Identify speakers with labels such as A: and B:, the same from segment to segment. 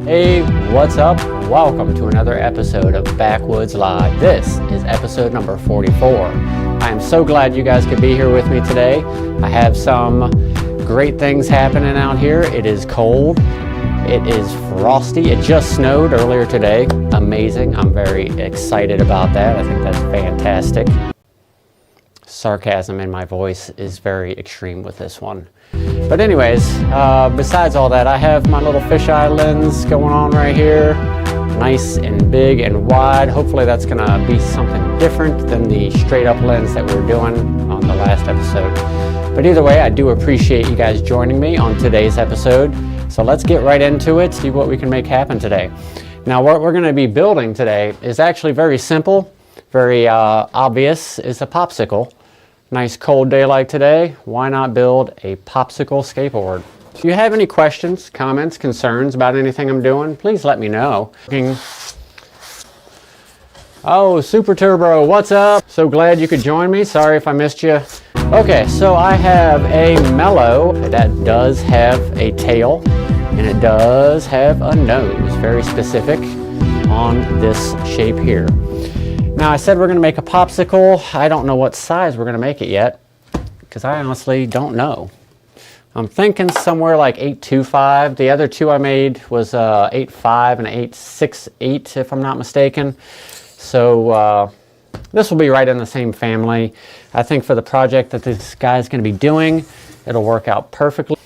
A: Hey, what's up? Welcome to another episode of Backwoods Live. This is episode number 44. I am so glad you guys could be here with me today. I have some great things happening out here. It is cold. It is frosty. It just snowed earlier today. Amazing. I'm very excited about that. I think that's fantastic. Sarcasm in my voice is very extreme with this one. But anyways, besides all that, I have my little fisheye lens going on right here. Nice and big and wide. Hopefully that's gonna be something different than the straight up lens that we were doing on the last episode. But either way, I do appreciate you guys joining me on today's episode. So let's get right into it, see what we can make happen today. Now what we're gonna be building today is actually very simple, very obvious. It's a popsicle. Nice cold day like today, why not build a popsicle skateboard? If you have any questions, comments, concerns about anything I'm doing, please let me know. Oh, Super Turbo, what's up? So glad you could join me. Sorry if I missed you. Okay, so I have a Mellow that does have a tail and it does have a nose, very specific on this shape here. Now I said we're going to make a popsicle. I don't know what size we're going to make it yet because I honestly don't know. I'm thinking somewhere like 825. The other two I made was 8.5 and 8.68 if I'm not mistaken. So this will be right in the same family. I think for the project that this guy's going to be doing, it'll work out perfectly.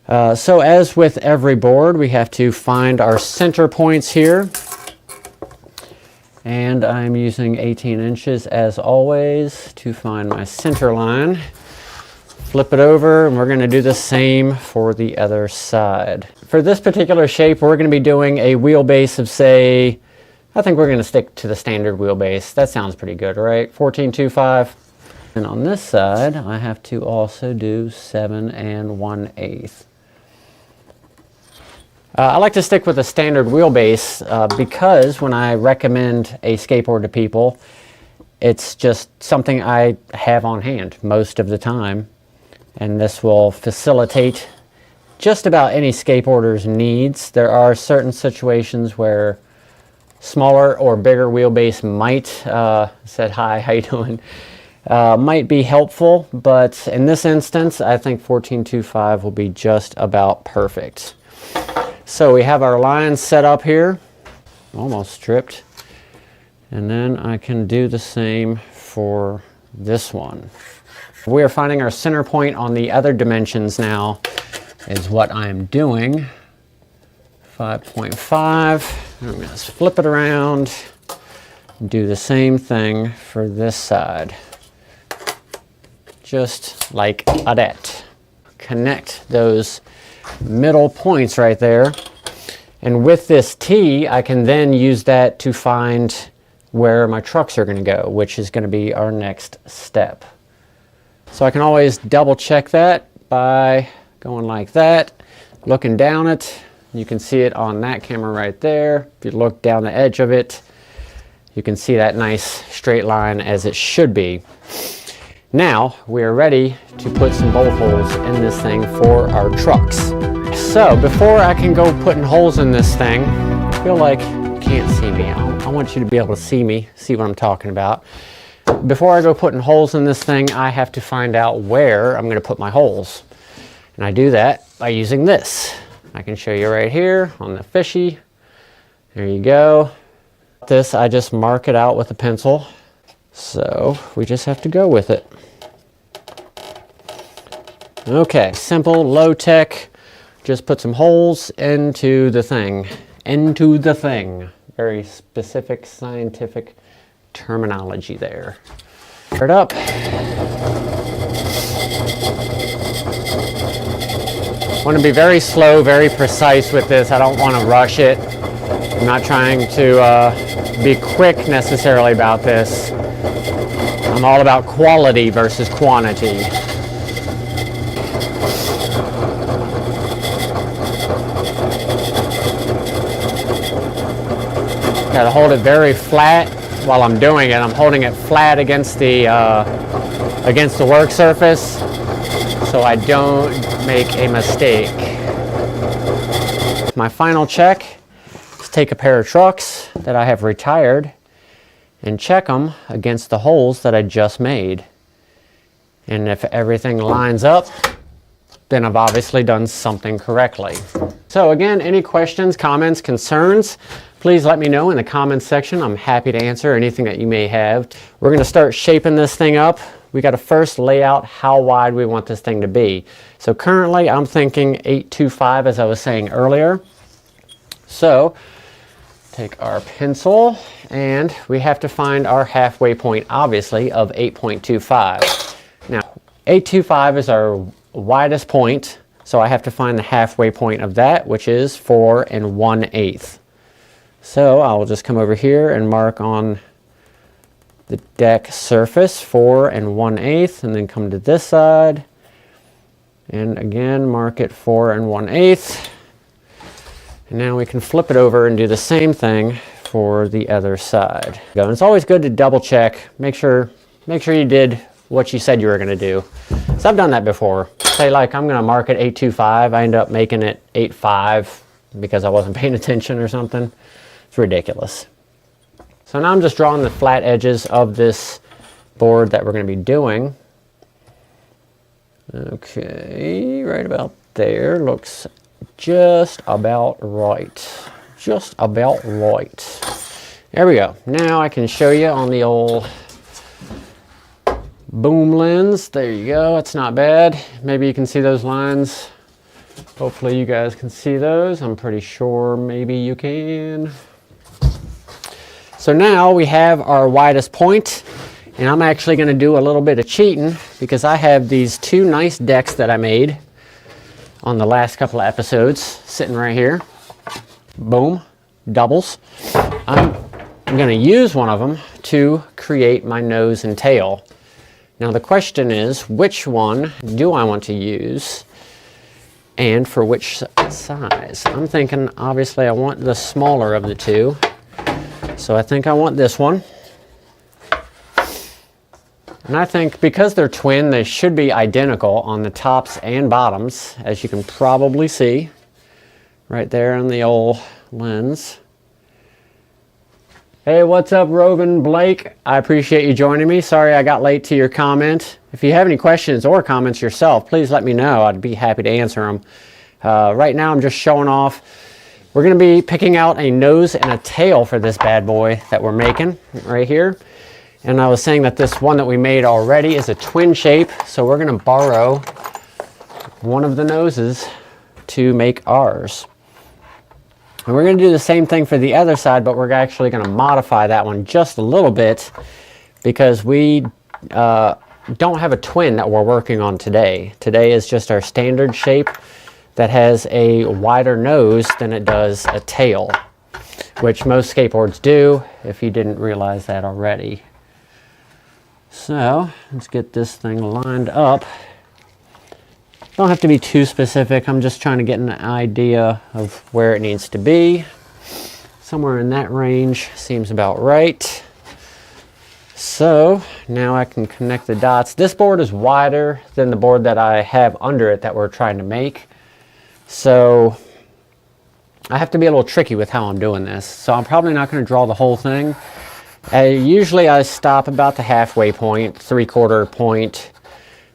A: So as with every board, we have to find our center points here. And I'm using 18 inches as always to find my center line. Flip it over and we're going to do the same for the other side. For this particular shape, we're going to be doing a wheelbase of, say, I think we're going to stick to the standard wheelbase. That sounds pretty good, right? 14.25. And on this side, I have to also do 7 1/8. I like to stick with a standard wheelbase because when I recommend a skateboard to people, it's just something I have on hand most of the time. And this will facilitate just about any skateboarder's needs. There are certain situations where smaller or bigger wheelbase might, said hi, how you doing? Might be helpful, but in this instance, I think 14.25 will be just about perfect. So we have our lines set up here, almost stripped, and then I can do the same for this one. We are finding our center point on the other dimensions now is what I'm doing. 5.5, I'm going to flip it around, do the same thing for this side. Just like that. Connect those middle points right there, and with this T I can then use that to find where my trucks are going to go, which is going to be our next step. So I can always double check that by going like that, looking down it. You can see it on that camera right there. If you look down the edge of it, you can see that nice straight line as it should be. Now we are ready to put some bolt holes in this thing for our trucks. So before I can go putting holes in this thing, I feel like you can't see me. I want you to be able to see me, see what I'm talking about. Before I go putting holes in this thing, I have to find out where I'm going to put my holes. And I do that by using this. I can show you right here on the fishy. There you go. This, I just mark it out with a pencil. So we just have to go with it. Okay, simple, low tech. Just put some holes into the thing. Into the thing. Very specific scientific terminology there. Start up. Want to be very slow, very precise with this. I don't want to rush it. I'm not trying to be quick necessarily about this. I'm all about quality versus quantity. Got to hold it very flat while I'm doing it. I'm holding it flat against the work surface so I don't make a mistake. My final check take a pair of trucks that I have retired and check them against the holes that I just made. And if everything lines up, then I've obviously done something correctly. So again, any questions, comments, concerns, please let me know in the comments section. I'm happy to answer anything that you may have. We're going to start shaping this thing up. We got to first lay out how wide we want this thing to be. So currently I'm thinking 825, as I was saying earlier. So take our pencil, and we have to find our halfway point, obviously, of 8.25. Now, 825 is our widest point, so I have to find the halfway point of that, which is 4 1/8. So I'll just come over here and mark on the deck surface 4 1/8, and then come to this side, and again mark it 4 1/8. And now we can flip it over and do the same thing for the other side. And it's always good to double check, make sure you did what you said you were going to do. So I've done that before. Say like I'm going to mark it 825, I end up making it 8.5 because I wasn't paying attention or something. It's ridiculous. So now I'm just drawing the flat edges of this board that we're going to be doing. Okay, right about there. Looks just about right. Just about right. There we go. Now I can show you on the old boom lens. There you go. It's not bad. Maybe you can see those lines. Hopefully you guys can see those. I'm pretty sure maybe you can. So now we have our widest point, and I'm actually going to do a little bit of cheating because I have these two nice decks that I made on the last couple of episodes sitting right here. Boom, doubles. I'm going to use one of them to create my nose and tail. Now the question is, which one do I want to use and for which size? I'm thinking obviously I want the smaller of the two. So I think I want this one. And I think because they're twin, they should be identical on the tops and bottoms, as you can probably see right there on the old lens. Hey, what's up, Rogan Blake? I appreciate you joining me. Sorry I got late to your comment. If you have any questions or comments yourself, please let me know. I'd be happy to answer them. Right now I'm just showing off. We're going to be picking out a nose and a tail for this bad boy that we're making right here. And I was saying that this one that we made already is a twin shape, so we're going to borrow one of the noses to make ours. And we're going to do the same thing for the other side, but we're actually going to modify that one just a little bit because we don't have a twin that we're working on today. Today is just our standard shape that has a wider nose than it does a tail, which most skateboards do, if you didn't realize that already. So let's get this thing lined up. Don't have to be too specific. I'm just trying to get an idea of where it needs to be. Somewhere in that range seems about right. So now I can connect the dots. This board is wider than the board that I have under it that we're trying to make. So I have to be a little tricky with how I'm doing this. So I'm probably not going to draw the whole thing. Usually I stop about the halfway point, 3/4 point,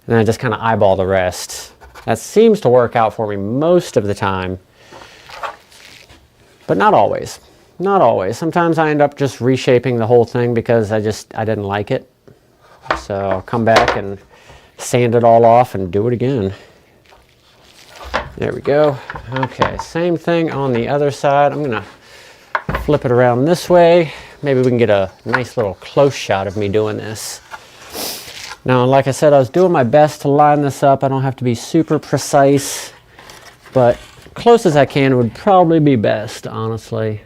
A: and I just kind of eyeball the rest. That seems to work out for me most of the time, but not always. Not always. Sometimes I end up just reshaping the whole thing because I didn't like it. So I'll come back and sand it all off and do it again. There we go. Okay, same thing on the other side. I'm gonna flip it around this way. Maybe we can get a nice little close shot of me doing this. Now, like I said, I was doing my best to line this up. I don't have to be super precise, but close as I can would probably be best, honestly.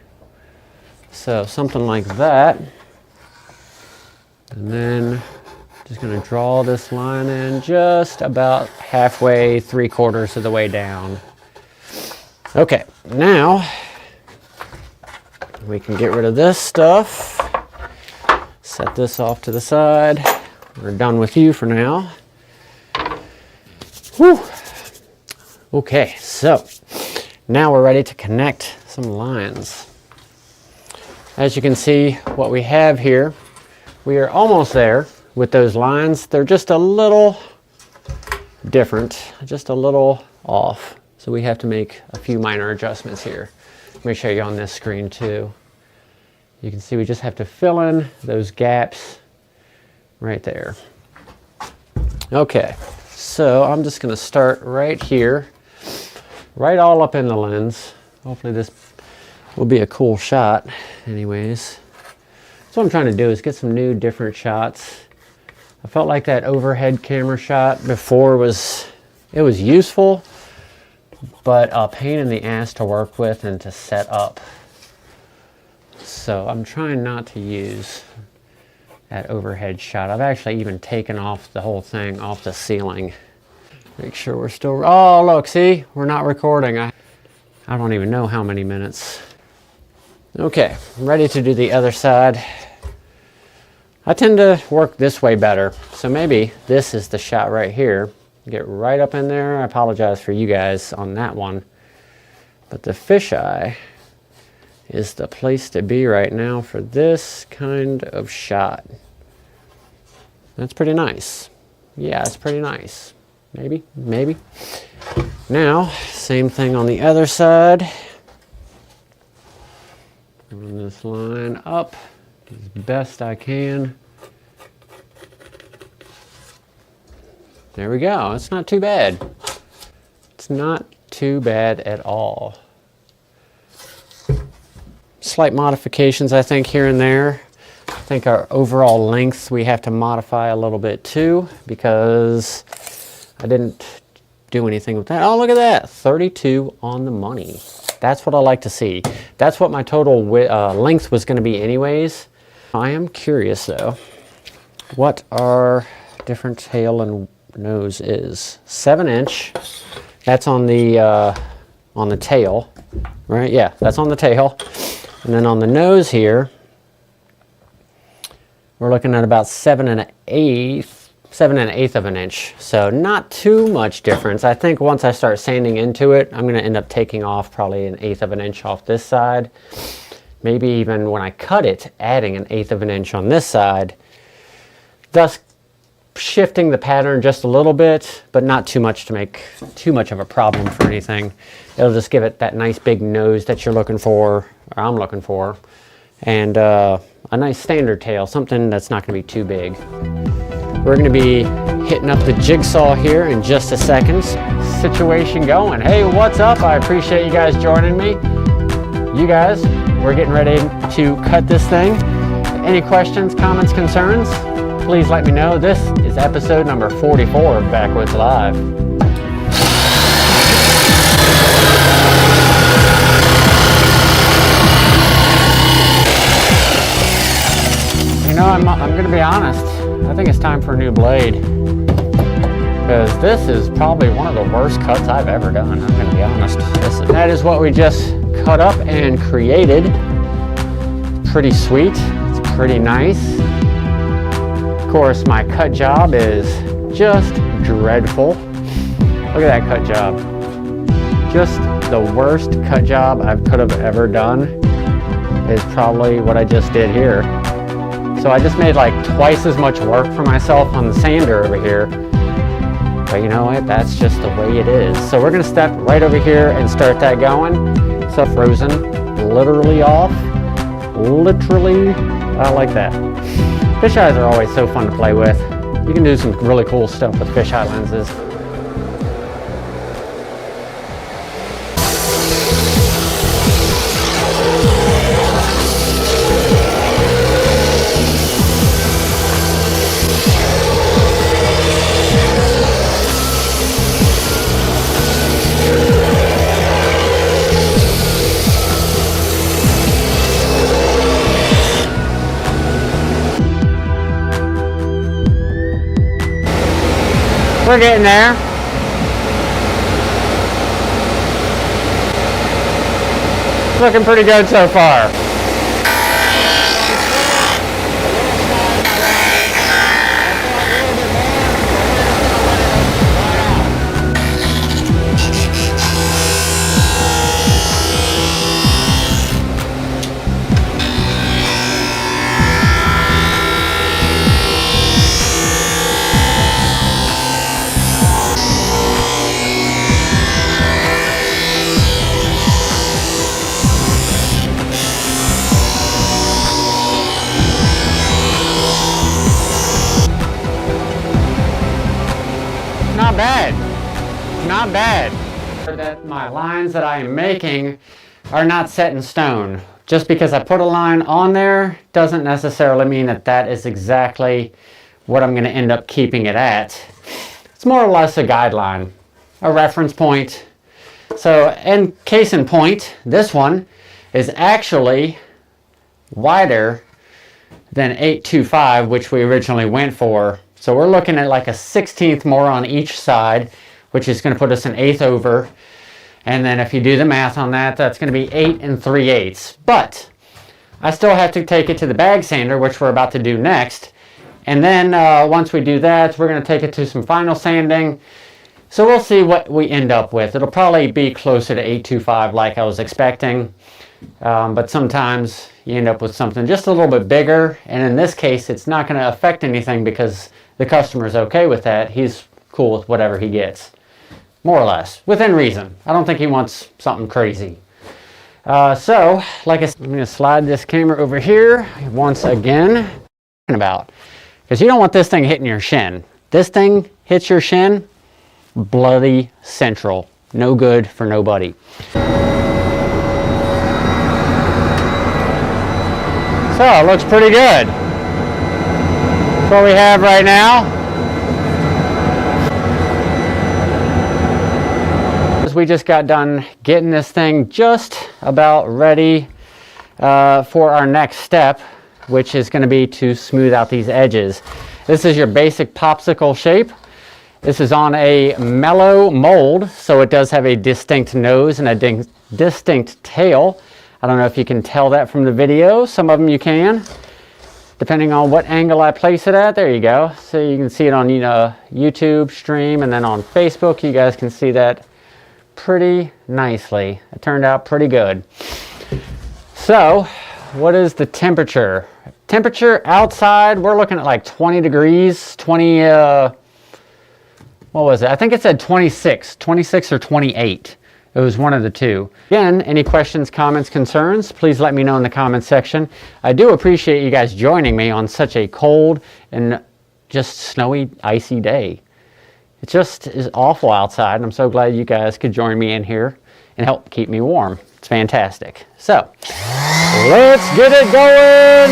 A: So something like that. And then just going to draw this line in just about halfway, 3/4 of the way down. Okay, now we can get rid of this stuff. Set this off to the side. We're done with you for now. Whew. Okay, so now we're ready to connect some lines. As you can see, what we have here, we are almost there with those lines. They're just a little different, just a little off. So we have to make a few minor adjustments here. Let me show you on this screen too. You can see we just have to fill in those gaps right there. Okay, so I'm just going to start right here, right all up in the lens. Hopefully this will be a cool shot anyways. So what I'm trying to do is get some new different shots. I felt like that overhead camera shot before was useful, but a pain in the ass to work with and to set up. So I'm trying not to use that overhead shot. I've actually even taken off the whole thing off the ceiling. Make sure we're still, oh look, see, we're not recording. I don't even know how many minutes. Okay, I'm ready to do the other side. I tend to work this way better, so maybe this is the shot right here. Get right up in there. I apologize for you guys on that one, but the fisheye is the place to be right now for this kind of shot. That's pretty nice. Yeah, it's pretty nice. Maybe. Now, same thing on the other side. Run this line up as best I can. There we go. It's not too bad. It's not too bad at all. Slight modifications, I think, here and there. I think our overall length we have to modify a little bit too, because I didn't do anything with that. Oh, look at that. 32 on the money. That's what I like to see. That's what my total length was going to be anyways. I am curious though, what our different tail and nose is. 7-inch. That's on the tail, right? Yeah, that's on the tail. And then on the nose here, we're looking at about 7 1/8 of an inch. So not too much difference. I think once I start sanding into it, I'm going to end up taking off probably 1/8 of an inch off this side. Maybe even when I cut it, adding 1/8 of an inch on this side, thus shifting the pattern just a little bit, but not too much to make too much of a problem for anything. It'll just give it that nice big nose that you're looking for, or I'm looking for, and a nice standard tail, something that's not going to be too big. We're going to be hitting up the jigsaw here in just a second. Situation going. Hey, what's up? I appreciate you guys joining me. You guys, we're getting ready to cut this thing. Any questions, comments, concerns? Please let me know. This is episode number 44 of Backwoods Live. You know, I'm going to be honest. I think it's time for a new blade, because this is probably one of the worst cuts I've ever done. I'm going to be honest. That is what we just cut up and created. Pretty sweet. It's pretty nice. Of course, my cut job is just dreadful. Look at that cut job. Just the worst cut job I could have ever done is probably what I just did here. So I just made like twice as much work for myself on the sander over here. But you know what? That's just the way it is. So we're going to step right over here and start that going. Stuff frozen literally off. Literally, I like that. Fisheyes are always so fun to play with. You can do some really cool stuff with fisheye lenses. We're getting there. Looking pretty good so far. not bad. Not bad. That my lines that I am making are not set in stone. Just because I put a line on there doesn't necessarily mean that that is exactly what I'm going to end up keeping it at. It's more or less a guideline, a reference point. So, in case in point, this one is actually wider than 825, which we originally went for. So we're looking at like a 1/16 more on each side, which is going to put us 1/8 over. And then if you do the math on that, that's going to be 8 3/8. But I still have to take it to the bag sander, which we're about to do next. And then once we do that, we're going to take it to some final sanding. So we'll see what we end up with. It'll probably be closer to 825 like I was expecting. But sometimes you end up with something just a little bit bigger. And in this case, it's not going to affect anything because the customer's okay with that. He's cool with whatever he gets. More or less, within reason. I don't think he wants something crazy. So, like I said, I'm going to slide this camera over here once again. Because you don't want this thing hitting your shin. This thing hits your shin, bloody central. No good for nobody. So, it looks pretty good. That's what we have right now. We just got done getting this thing just about ready for our next step, which is going to be to smooth out these edges. This is your basic popsicle shape. This is on a mellow mold, so it does have a distinct nose and a distinct tail. I don't know if you can tell that from the video. Some of them you can, depending on what angle I place it at. There you go. So you can see it on YouTube stream, and then on Facebook you guys can see that pretty nicely. It turned out pretty good. So, what is the temperature? Temperature outside, we're looking at like 20 degrees, 20, what was it? I think it said 26 or 28. It was one of the two. Again, any questions, comments, concerns, please let me know in the comments section. I do appreciate you guys joining me on such a cold and just snowy, icy day. It just is awful outside, and I'm so glad you guys could join me in here and help keep me warm. It's fantastic. So, let's get it going!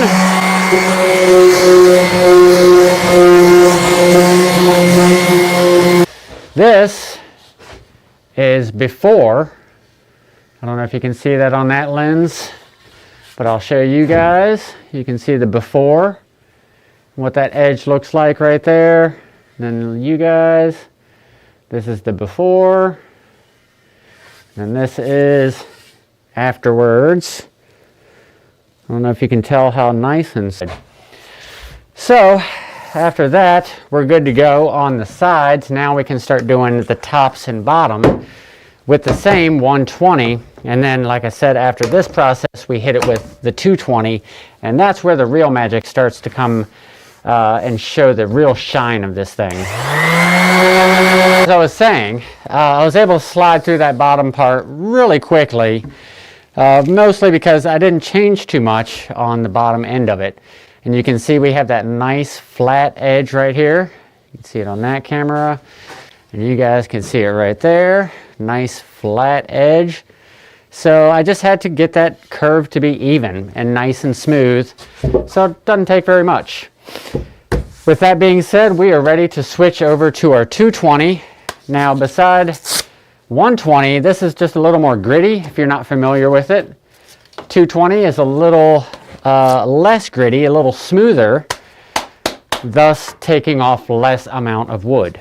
A: This is before. I don't know if you can see that on that lens, but I'll show you guys. You can see the before, what that edge looks like right there. Then you guys, this is the before, and this is afterwards. I don't know if you can tell how nice and so after that we're good to go on the sides. Now we can start doing the tops and bottom with the same 120, and then like I said, after this process we hit it with the 220, and that's where the real magic starts to come and show the real shine of this thing. As I was saying, I was able to slide through that bottom part really quickly, mostly because I didn't change too much on the bottom end of it. And you can see we have that nice flat edge right here. You can see it on that camera, and you guys can see it right there. Nice flat edge. So I just had to get that curve to be even and nice and smooth, so it doesn't take very much. With that being said, we are ready to switch over to our 220. Now, beside 120, this is just a little more gritty if you're not familiar with it. 220 is a little less gritty, a little smoother, thus taking off less amount of wood.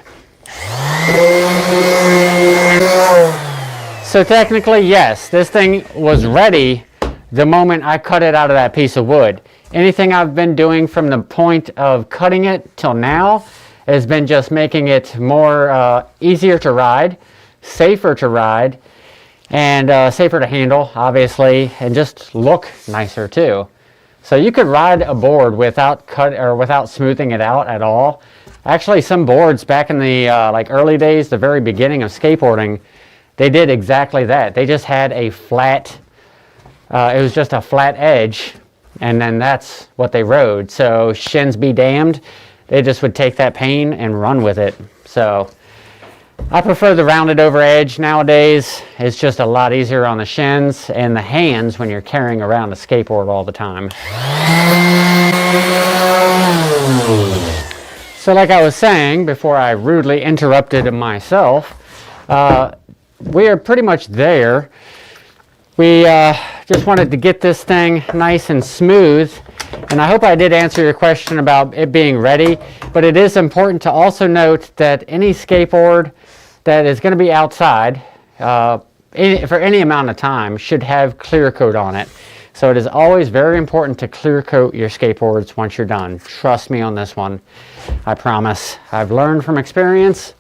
A: So technically, yes, this thing was ready the moment I cut it out of that piece of wood. Anything I've been doing from the point of cutting it till now has been just making it more easier to ride, safer to ride, and safer to handle, obviously, and just look nicer too. So you could ride a board without without smoothing it out at all. Actually, some boards back in the like early days, the very beginning of skateboarding, they did exactly that. They just had a flat, it was just a flat edge, and then that's what they rode. So shins be damned, they just would take that pain and run with it. So I prefer the rounded over edge nowadays. It's just a lot easier on the shins and the hands when you're carrying around a skateboard all the time. So like I was saying before I rudely interrupted myself, we are pretty much there. We just wanted to get this thing nice and smooth, and I hope I did answer your question about it being ready, but it is important to also note that any skateboard that is going to be outside for any amount of time should have clear coat on it. So it is always very important to clear coat your skateboards once you're done. Trust me on this one, I promise. I've learned from experience.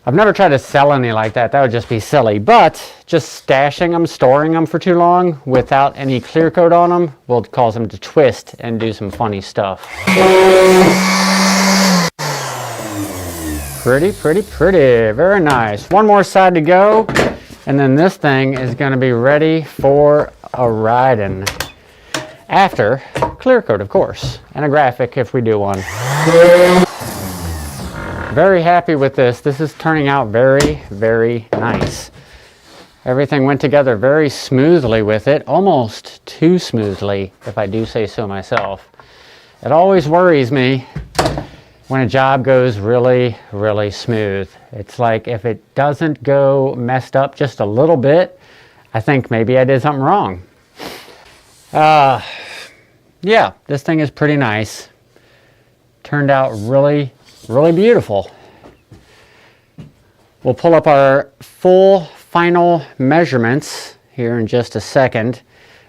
A: I've never tried to sell any like that. That would just be silly. But just stashing them, storing them for too long without any clear coat on them will cause them to twist and do some funny stuff. Pretty, pretty, pretty. Very nice. One more side to go, and then this thing is going to be ready for a riding. After clear coat, of course, and a graphic if we do one. Very happy with this. This is turning out very, very nice. Everything went together very smoothly with it, almost too smoothly, if I do say so myself. It always worries me when a job goes really, really smooth. It's like if it doesn't go messed up just a little bit, I think maybe I did something wrong. Yeah, this thing is pretty nice. Turned out really, really beautiful. We'll pull up our full final measurements here in just a second.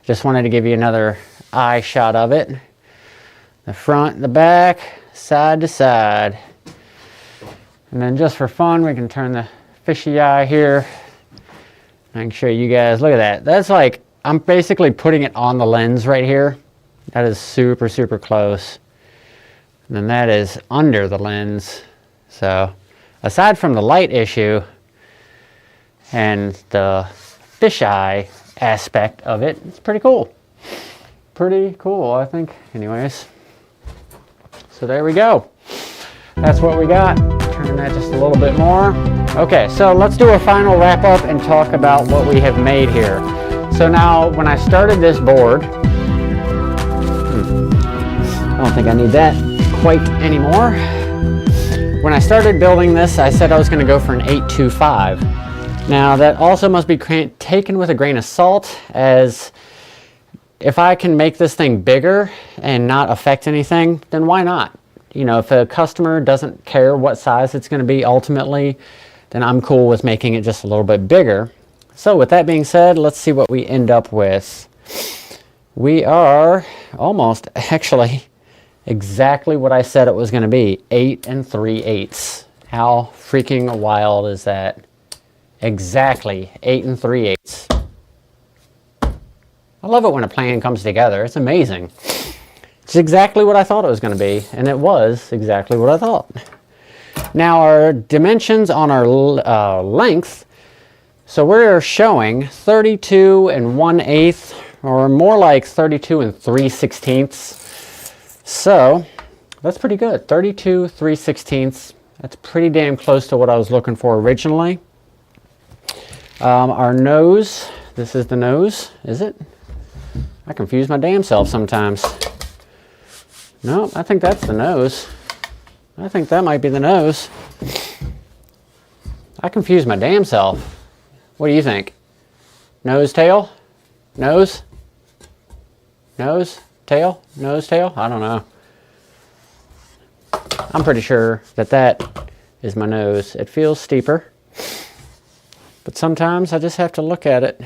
A: Just wanted to give you another eye shot of it. The front, the back, side to side. And then just for fun, we can turn the fishy eye here. I can show you guys, look at that. That's like, I'm basically putting it on the lens right here. That is super, super close. And then that is under the lens. So aside from the light issue and the fisheye aspect of it, it's pretty cool. Pretty cool, I think, anyways. So there we go. That's what we got. Turn that just a little bit more. Okay, so let's do a final wrap up and talk about what we have made here. So now, when I started this board, I don't think I need that quite anymore. When I started building this, I said I was going to go for an 825. Now, that also must be taken with a grain of salt, as if I can make this thing bigger and not affect anything, then why not? You know, if a customer doesn't care what size it's going to be ultimately, then I'm cool with making it just a little bit bigger. So with that being said, let's see what we end up with. We are almost, actually, exactly what I said it was going to be, 8 3/8. How freaking wild is that? Exactly 8 3/8. I love it when a plan comes together. It's amazing. It's exactly what I thought it was going to be, and it was exactly what I thought. Now our dimensions on our length, so we're showing 32 1/8, or more like 32 3/16. So that's pretty good. 32 3/16. That's pretty damn close to what I was looking for originally. Our nose, this is the nose, is it? I confuse my damn self sometimes. No, I think that's the nose. I think that might be the nose. I confuse my damn self. What do you think? Nose, tail? Nose? Nose? Tail? Nose, tail? I don't know. I'm pretty sure that that is my nose. It feels steeper, but sometimes I just have to look at it.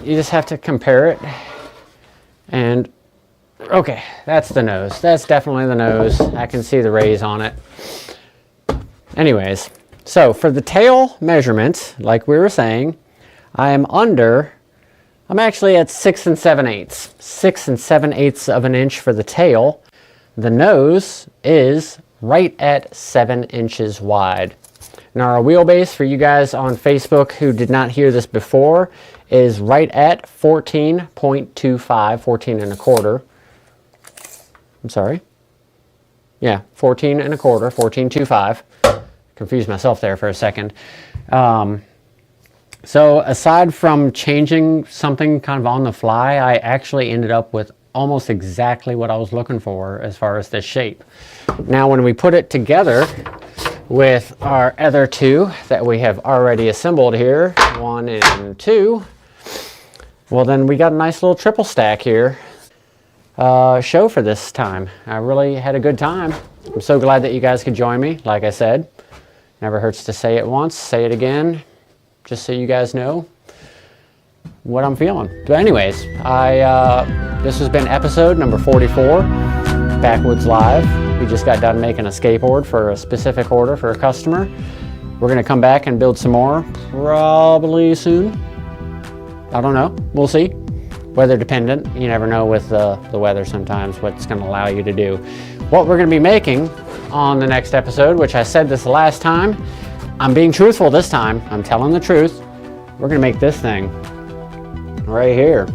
A: You just have to compare it. And okay, that's the nose. That's definitely the nose. I can see the rays on it. Anyways, so for the tail measurement, like we were saying, I'm actually at 6 7/8. 6 7/8 of an inch for the tail. The nose is right at 7 inches wide. Now our wheelbase, for you guys on Facebook who did not hear this before, is right at 14.25, 14 1/4. I'm sorry. Yeah, 14 1/4, 14.25. Confused myself there for a second. So aside from changing something kind of on the fly, I actually ended up with almost exactly what I was looking for as far as this shape. Now when we put it together with our other two that we have already assembled here, 1 and 2, well then we got a nice little triple stack here show for this time. I really had a good time. I'm so glad that you guys could join me. Like I said, never hurts to say it once, say it again, just so you guys know what I'm feeling. But anyways, this has been episode number 44, Backwoods Live. We just got done making a skateboard for a specific order for a customer. We're gonna come back and build some more, probably soon. I don't know, we'll see. Weather dependent, you never know with the weather sometimes what's gonna allow you to do. What we're gonna be making on the next episode, which I said this the last time, I'm being truthful this time, I'm telling the truth. We're gonna make this thing right here.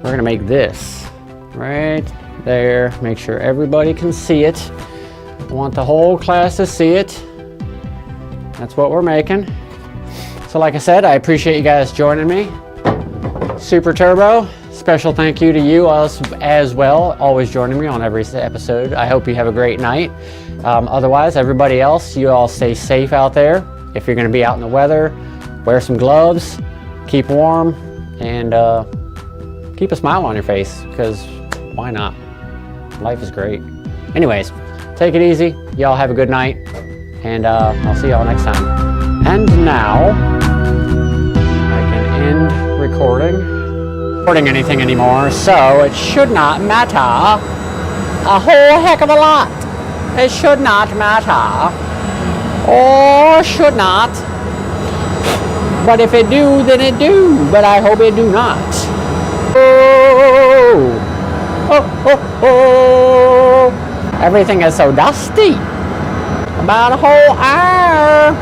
A: We're gonna make this right there. Make sure everybody can see it. I want the whole class to see it. That's what we're making. So like I said, I appreciate you guys joining me. Super Turbo, special thank you to you as well, always joining me on every episode. I hope you have a great night. Otherwise, everybody else, you all stay safe out there. If you're gonna be out in the weather, wear some gloves, keep warm, and keep a smile on your face, because why not? Life is great. Anyways, take it easy. Y'all have a good night, and I'll see y'all next time. And now, I can end recording anything anymore, so it should not matter a whole heck of a lot. It should not matter, or should not. But if it do, then it do. But I hope it do not. Oh, oh, oh, oh. Everything is so dusty. About a whole hour.